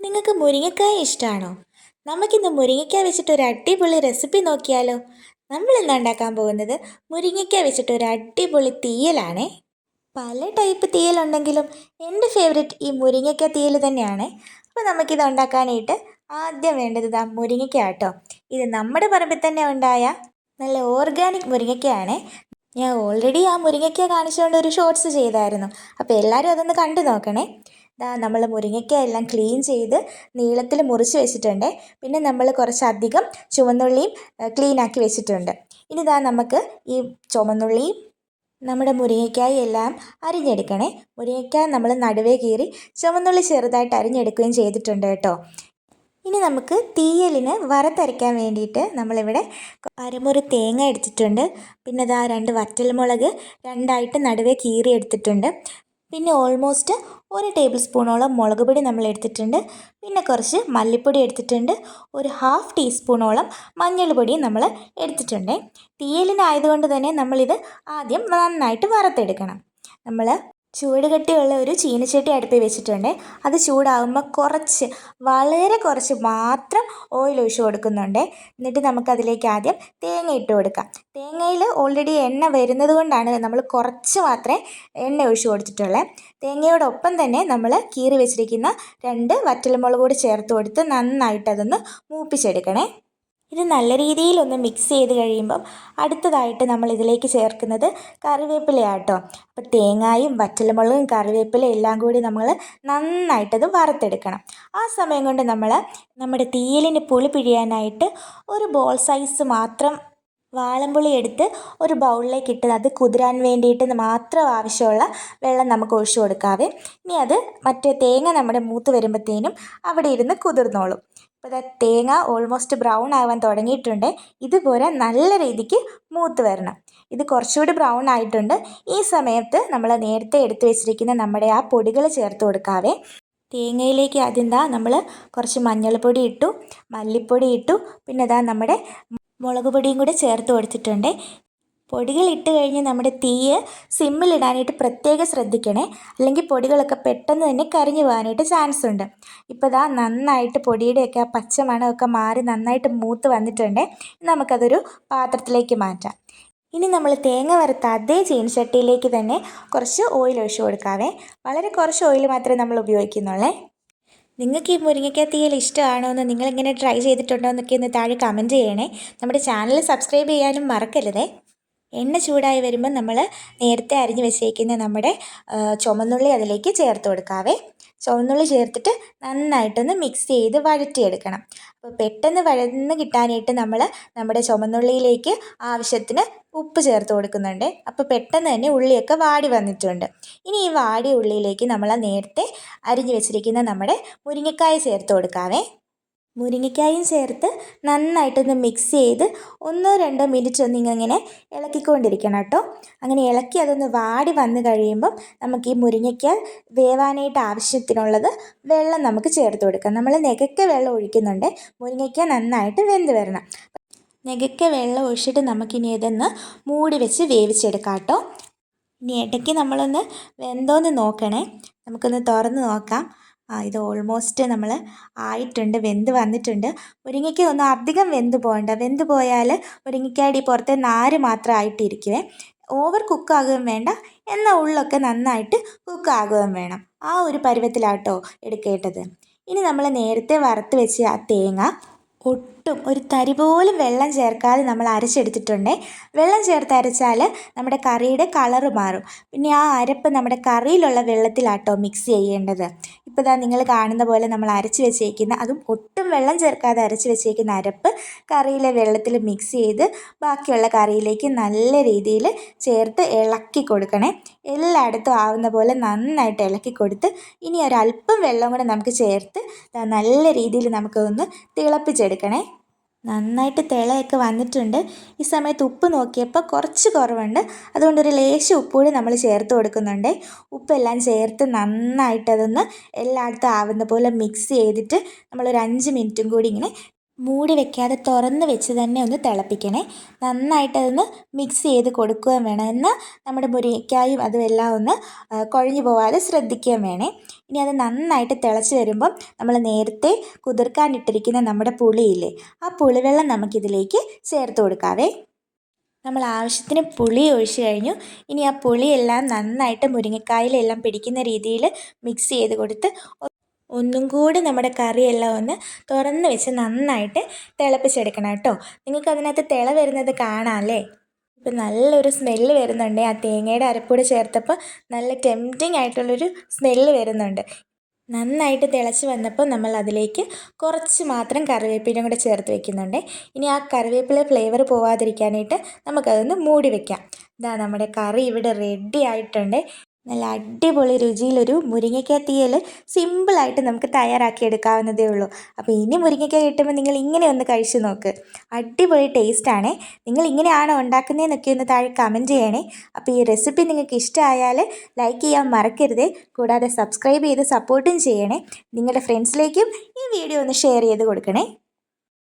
നിങ്ങൾക്ക് മുരിങ്ങക്കായ ഇഷ്ടമാണോ? നമുക്കിന്ന് മുരിങ്ങക്കായ വെച്ചിട്ട് ഒരു അടിപൊളി റെസിപ്പി നോക്കിയാലോ? നമ്മൾ ഇന്ന് ഉണ്ടാക്കാൻ പോകുന്നത് മുരിങ്ങക്കായ വെച്ചിട്ട് ഒരു അടിപൊളി തീയലാണേ. പല ടൈപ്പ് തീയലുണ്ടെങ്കിലും എൻ്റെ ഫേവറേറ്റ് ഈ മുരിങ്ങക്കായ തീയൽ തന്നെയാണ്. അപ്പോൾ നമുക്കിത് ഉണ്ടാക്കാനായിട്ട് ആദ്യം വേണ്ടത് മുരിങ്ങക്കായ കേട്ടോ. ഇത് നമ്മുടെ പറമ്പിൽ തന്നെ ഉണ്ടായ നല്ല ഓർഗാനിക് മുരിങ്ങക്കായാണേ. ഞാൻ ഓൾറെഡി ആ മുരിങ്ങക്കായ കാണിച്ചുകൊണ്ട് ഒരു ഷോർട്സ് ചെയ്തായിരുന്നു. അപ്പോൾ എല്ലാവരും അതൊന്ന് കണ്ടു നോക്കണേ. നമ്മൾ മുരിങ്ങക്കായ എല്ലാം ക്ലീൻ ചെയ്ത് നീളത്തിൽ മുറിച്ച് വെച്ചിട്ടുണ്ട്. പിന്നെ നമ്മൾ കുറച്ചധികം ചുവന്നുള്ളിയും ക്ലീനാക്കി വെച്ചിട്ടുണ്ട്. ഇനി നമുക്ക് ഈ ചുവന്നുള്ളിയും നമ്മുടെ മുരിങ്ങക്കായ എല്ലാം അരിഞ്ഞെടുക്കണേ. മുരിങ്ങക്കായ നമ്മൾ നടുവേ കീറി ചുവന്നുള്ളി ചെറുതായിട്ട് അരിഞ്ഞെടുക്കുകയും ചെയ്തിട്ടുണ്ട് കേട്ടോ. ഇനി നമുക്ക് തീയലിന് വറുത്തരയ്ക്കാൻ വേണ്ടിയിട്ട് നമ്മളിവിടെ അരമുറി തേങ്ങ എടുത്തിട്ടുണ്ട്. പിന്നെ 2 വറ്റൽമുളക് രണ്ടായിട്ട് നടുവേ കീറി എടുത്തിട്ടുണ്ട്. പിന്നെ ഓൾമോസ്റ്റ് 1 ടേബിൾ സ്പൂണോളം മുളക് പൊടി നമ്മൾ എടുത്തിട്ടുണ്ട്. പിന്നെ കുറച്ച് മല്ലിപ്പൊടി എടുത്തിട്ടുണ്ട്. ഒരു 1/2 ടീസ്പൂണോളം മഞ്ഞൾപ്പൊടിയും നമ്മൾ എടുത്തിട്ടുണ്ട്. തീയലിനായതുകൊണ്ട് തന്നെ നമ്മളിത് ആദ്യം നന്നായിട്ട് വറുത്തെടുക്കണം. നമ്മൾ ചൂട് കട്ടിയുള്ള ഒരു ചീനച്ചട്ടി അടുപ്പിൽ വെച്ചിട്ടുണ്ട്. അത് ചൂടാകുമ്പോൾ വളരെ കുറച്ച് മാത്രം ഓയിൽ ഒഴിച്ച് കൊടുക്കുന്നുണ്ട്. എന്നിട്ട് നമുക്കതിലേക്ക് ആദ്യം തേങ്ങ ഇട്ട് കൊടുക്കാം. തേങ്ങയിൽ ഓൾറെഡി എണ്ണ വരുന്നത് കൊണ്ടാണ് നമ്മൾ കുറച്ച് മാത്രമേ എണ്ണ ഒഴിച്ച് കൊടുത്തിട്ടുള്ളൂ. തേങ്ങയോടൊപ്പം തന്നെ നമ്മൾ കീറി വെച്ചിരിക്കുന്ന 2 വറ്റൽമുളക് കൂടി ചേർത്ത് കൊടുത്ത് നന്നായിട്ട് അതൊന്ന് മൂപ്പിച്ചെടുക്കണേ. ഇത് നല്ല രീതിയിലൊന്ന് മിക്സ് ചെയ്ത് കഴിയുമ്പം അടുത്തതായിട്ട് നമ്മൾ ഇതിലേക്ക് ചേർക്കുന്നത് കറിവേപ്പിലയാട്ടോ. അപ്പോൾ തേങ്ങയും വറ്റൽമുളകും കറിവേപ്പിലയും എല്ലാം കൂടി നമ്മൾ നന്നായിട്ടത് വറുത്തെടുക്കണം. ആ സമയം കൊണ്ട് നമ്മുടെ തീയലിന് പുളി പിഴിയാനായിട്ട് ഒരു ബോൾ സൈസ് മാത്രം വാളംപുളി എടുത്ത് ഒരു ബൗളിലേക്ക് ഇട്ട് അത് കുതിരാൻ വേണ്ടിയിട്ട് മാത്രം ആവശ്യമുള്ള വെള്ളം നമുക്ക് ഒഴിച്ചു കൊടുക്കാവേ. ഇനി അത് മറ്റേ തേങ്ങ നമ്മുടെ മൂത്ത് വരുമ്പോഴത്തേനും അവിടെ ഇരുന്ന് കുതിർന്നോളും. ഇപ്പോൾ തേങ്ങ ഓൾമോസ്റ്റ് ബ്രൗൺ ആവാൻ തുടങ്ങിയിട്ടുണ്ട്. ഇതുപോലെ നല്ല രീതിക്ക് മൂത്ത് വരണം. ഇത് കുറച്ചുകൂടി ബ്രൗൺ ആയിട്ടുണ്ട്. ഈ സമയത്ത് നമ്മൾ നേരത്തെ എടുത്തു വെച്ചിരിക്കുന്ന നമ്മുടെ ആ പൊടികൾ ചേർത്ത് കൊടുക്കാവേ. തേങ്ങയിലേക്ക് ആദ്യം നമ്മൾ കുറച്ച് മഞ്ഞൾപ്പൊടി ഇട്ടു, മല്ലിപ്പൊടി ഇട്ടു, പിന്നെ നമ്മുടെ മുളക് പൊടിയും കൂടി ചേർത്ത് കൊടുത്തിട്ടുണ്ട്. പൊടികൾ ഇട്ട് കഴിഞ്ഞ് നമ്മുടെ തീയ് സിമ്മിലിടാനായിട്ട് പ്രത്യേകം ശ്രദ്ധിക്കണേ. അല്ലെങ്കിൽ പൊടികളൊക്കെ പെട്ടെന്ന് തന്നെ കരിഞ്ഞു പോകാനായിട്ട് ചാൻസ് ഉണ്ട്. ഇപ്പോൾ നന്നായിട്ട് പൊടിയുടെയൊക്കെ ആ പച്ചമണമൊക്കെ മാറി നന്നായിട്ട് മൂത്ത് വന്നിട്ടുണ്ട്. നമുക്കതൊരു പാത്രത്തിലേക്ക് മാറ്റാം. ഇനി നമ്മൾ തേങ്ങ വറുത്ത അതേ ചീനച്ചട്ടിയിലേക്ക് തന്നെ കുറച്ച് ഓയിൽ ഒഴിച്ച് കൊടുക്കാവേ. വളരെ കുറച്ച് ഓയിൽ മാത്രമേ നമ്മൾ ഉപയോഗിക്കുന്നുള്ളേ. നിങ്ങൾക്ക് ഈ മുരിങ്ങക്കായ തീയൽ ഇഷ്ടമാണോ എന്ന് നിങ്ങളിങ്ങനെ ട്രൈ ചെയ്തിട്ടുണ്ടോ എന്നൊക്കെ ഒന്ന് താഴെ കമൻറ്റ് ചെയ്യണേ. നമ്മുടെ ചാനൽ സബ്സ്ക്രൈബ് ചെയ്യാനും മറക്കരുതേ. എണ്ണ ചൂടായി വരുമ്പോൾ നമ്മൾ നേരത്തെ അരിഞ്ഞ് വെച്ചേക്കുന്ന നമ്മുടെ ചുവന്നുള്ളി അതിലേക്ക് ചേർത്ത് കൊടുക്കാവേ. ചുവന്നുള്ളി ചേർത്തിട്ട് നന്നായിട്ടൊന്ന് മിക്സ് ചെയ്ത് വഴറ്റിയെടുക്കണം. അപ്പോൾ പെട്ടെന്ന് വഴന്ന് കിട്ടാനായിട്ട് നമ്മൾ നമ്മുടെ ചുവന്നുള്ളിയിലേക്ക് ആവശ്യത്തിന് ഉപ്പ് ചേർത്ത് കൊടുക്കുന്നുണ്ട്. അപ്പോൾ പെട്ടെന്ന് തന്നെ ഉള്ളിയൊക്കെ വാടി വന്നിട്ടുണ്ട്. ഇനി ഈ വാടിയ ഉള്ളിയിലേക്ക് നമ്മൾ നേരത്തെ അരിഞ്ഞ് വെച്ചിരിക്കുന്ന നമ്മുടെ മുരിങ്ങക്കായ ചേർത്ത് കൊടുക്കാവേ. മുരിങ്ങക്കായും ചേർത്ത് നന്നായിട്ടൊന്ന് മിക്സ് ചെയ്ത് 1-2 മിനിറ്റ് ഒന്നിങ്ങനെ ഇളക്കിക്കൊണ്ടിരിക്കണം കേട്ടോ. അങ്ങനെ ഇളക്കി അതൊന്ന് വാടി വന്ന് കഴിയുമ്പം നമുക്ക് ഈ മുരിങ്ങക്കായ വേവാനായിട്ട് ആവശ്യത്തിനുള്ളത് വെള്ളം നമുക്ക് ചേർത്ത് കൊടുക്കാം. നമ്മൾ നെകക്കെ വെള്ളം ഒഴിക്കുന്നുണ്ട്. മുരിങ്ങക്കായ നന്നായിട്ട് വെന്ത് വരണം. നെകക്കെ വെള്ളം ഒഴിച്ചിട്ട് നമുക്കിനി ഇതൊന്ന് മൂടി വെച്ച് വേവിച്ചെടുക്കാം കേട്ടോ. ഇനി ഇടയ്ക്ക് നമ്മളൊന്ന് വെന്തോന്ന് നോക്കണേ. നമുക്കൊന്ന് തുറന്ന് നോക്കാം. ഇത് ഓൾമോസ്റ്റ് നമ്മൾ ആയിട്ടുണ്ട്, വെന്ത് വന്നിട്ടുണ്ട്. മുരിങ്ങയ്ക്ക ഒന്നും അധികം വെന്ത് പോകണ്ട. വെന്ത് പോയാൽ മുരിങ്ങയ്ക്കായുടെ പുറത്തെ നാര് മാത്രം ആയിട്ടിരിക്കുവേ. ഓവർ കുക്കാകുകയും വേണ്ട, എന്നാൽ ഉള്ളൊക്കെ നന്നായിട്ട് കുക്കാകുകയും വേണം. ആ ഒരു പരുവത്തിലാട്ടോ എടുക്കേണ്ടത്. ഇനി നമ്മൾ നേരത്തെ വറുത്ത് വെച്ച് ആ തേങ്ങ ഒട്ടും ഒരു തരി പോലും വെള്ളം ചേർക്കാതെ നമ്മൾ അരച്ചെടുത്തിട്ടുണ്ട്. വെള്ളം ചേർത്ത് അരച്ചാൽ നമ്മുടെ കറിയുടെ കളറ് മാറും. പിന്നെ ആ അരപ്പ് നമ്മുടെ കറിയിലുള്ള വെള്ളത്തിലാട്ടോ മിക്സ് ചെയ്യേണ്ടത്. ഇപ്പോൾ നിങ്ങൾ കാണുന്ന പോലെ നമ്മൾ അരച്ച് വെച്ചേക്കുന്ന, അതും ഒട്ടും വെള്ളം ചേർക്കാതെ അരച്ച് വെച്ചേക്കുന്ന അരപ്പ് കറിയിലെ വെള്ളത്തിൽ മിക്സ് ചെയ്ത് ബാക്കിയുള്ള കറിയിലേക്ക് നല്ല രീതിയിൽ ചേർത്ത് ഇളക്കി കൊടുക്കണേ. എല്ലായിടത്തും ആവുന്ന പോലെ നന്നായിട്ട് ഇളക്കി കൊടുത്ത് ഇനി ഒരല്പം വെള്ളം കൂടെ നമുക്ക് ചേർത്ത് നല്ല രീതിയിൽ നമുക്കൊന്ന് തിളപ്പിച്ചെടുക്കണേ. നന്നായിട്ട് തിളയൊക്കെ വന്നിട്ടുണ്ട്. ഈ സമയത്ത് ഉപ്പ് നോക്കിയപ്പോൾ കുറച്ച് കുറവുണ്ട്. അതുകൊണ്ട് ഒരു ലേശം ഉപ്പ് കൂടി നമ്മൾ ചേർത്ത് കൊടുക്കുന്നുണ്ട്. ഉപ്പെല്ലാം ചേർത്ത് നന്നായിട്ട് അതൊന്ന് എല്ലായിടത്തും ആവുന്ന പോലെ മിക്സ് ചെയ്തിട്ട് നമ്മളൊരു 5 മിനിറ്റും കൂടി ഇങ്ങനെ മൂടി വെക്കാതെ തുറന്ന് വെച്ച് തന്നെ ഒന്ന് തിളപ്പിക്കണേ. നന്നായിട്ടതൊന്ന് മിക്സ് ചെയ്ത് കൊടുക്കുകയും വേണം. എന്നാൽ നമ്മുടെ മുരിങ്ങയ്ക്കായും അതുമെല്ലാം ഒന്ന് കുഴഞ്ഞു പോകാതെ ശ്രദ്ധിക്കുകയും വേണേ. ഇനി അത് നന്നായിട്ട് തിളച്ച് വരുമ്പം നമ്മൾ നേരത്തെ കുതിർക്കാനിട്ടിരിക്കുന്ന നമ്മുടെ പുളിയില്ലേ, ആ പുളിവെള്ളം നമുക്കിതിലേക്ക് ചേർത്ത് കൊടുക്കാവേ. നമ്മൾ ആവശ്യത്തിന് പുളി ഒഴിച്ച് കഴിഞ്ഞു. ഇനി ആ പുളിയെല്ലാം നന്നായിട്ട് മുരിങ്ങക്കായിലെല്ലാം പിടിക്കുന്ന രീതിയിൽ മിക്സ് ചെയ്ത് കൊടുത്ത് ഒന്നും കൂടി നമ്മുടെ കറിയെല്ലാം ഒന്ന് തുറന്ന് വെച്ച് നന്നായിട്ട് തിളപ്പിച്ചെടുക്കണം കേട്ടോ. നിങ്ങൾക്ക് അതിനകത്ത് തിള വരുന്നത് കാണാം അല്ലേ. ഇപ്പം നല്ലൊരു സ്മെല്ല് വരുന്നുണ്ട്. ആ തേങ്ങയുടെ അരപ്പൂടെ ചേർത്തപ്പോൾ നല്ല ടെംപ്റ്റിംഗ് ആയിട്ടുള്ളൊരു സ്മെല്ല് വരുന്നുണ്ട്. നന്നായിട്ട് തിളച്ച് വന്നപ്പോൾ നമ്മൾ അതിലേക്ക് കുറച്ച് മാത്രം കറിവേപ്പിലയും കൂടെ ചേർത്ത് വെക്കുന്നുണ്ട്. ഇനി ആ കറിവേപ്പില ഫ്ലേവർ പോവാതിരിക്കാനായിട്ട് നമുക്കതൊന്ന് മൂടി വെക്കാം. ഇതാ നമ്മുടെ കറി ഇവിടെ റെഡി ആയിട്ടുണ്ട്. നല്ല അടിപൊളി രുചിയിലൊരു മുരിങ്ങയ്ക്ക തീയൽ സിമ്പിളായിട്ട് നമുക്ക് തയ്യാറാക്കി എടുക്കാവുന്നതേ ഉള്ളൂ. അപ്പോൾ ഇനി മുരിങ്ങയ്ക്ക കിട്ടുമ്പോൾ നിങ്ങൾ ഇങ്ങനെ ഒന്ന് കഴിച്ച് നോക്ക്. അടിപൊളി ടേസ്റ്റാണേ. നിങ്ങൾ ഇങ്ങനെയാണോ ഉണ്ടാക്കുന്നതെന്നൊക്കെ ഒന്ന് താഴെ കമൻറ്റ് ചെയ്യണേ. അപ്പോൾ ഈ റെസിപ്പി നിങ്ങൾക്ക് ഇഷ്ടമായാൽ ലൈക്ക് ചെയ്യാൻ മറക്കരുതേ. കൂടാതെ സബ്സ്ക്രൈബ് ചെയ്ത് സപ്പോർട്ടും ചെയ്യണേ. നിങ്ങളുടെ ഫ്രണ്ട്സിലേക്കും ഈ വീഡിയോ ഒന്ന് ഷെയർ ചെയ്ത് കൊടുക്കണേ.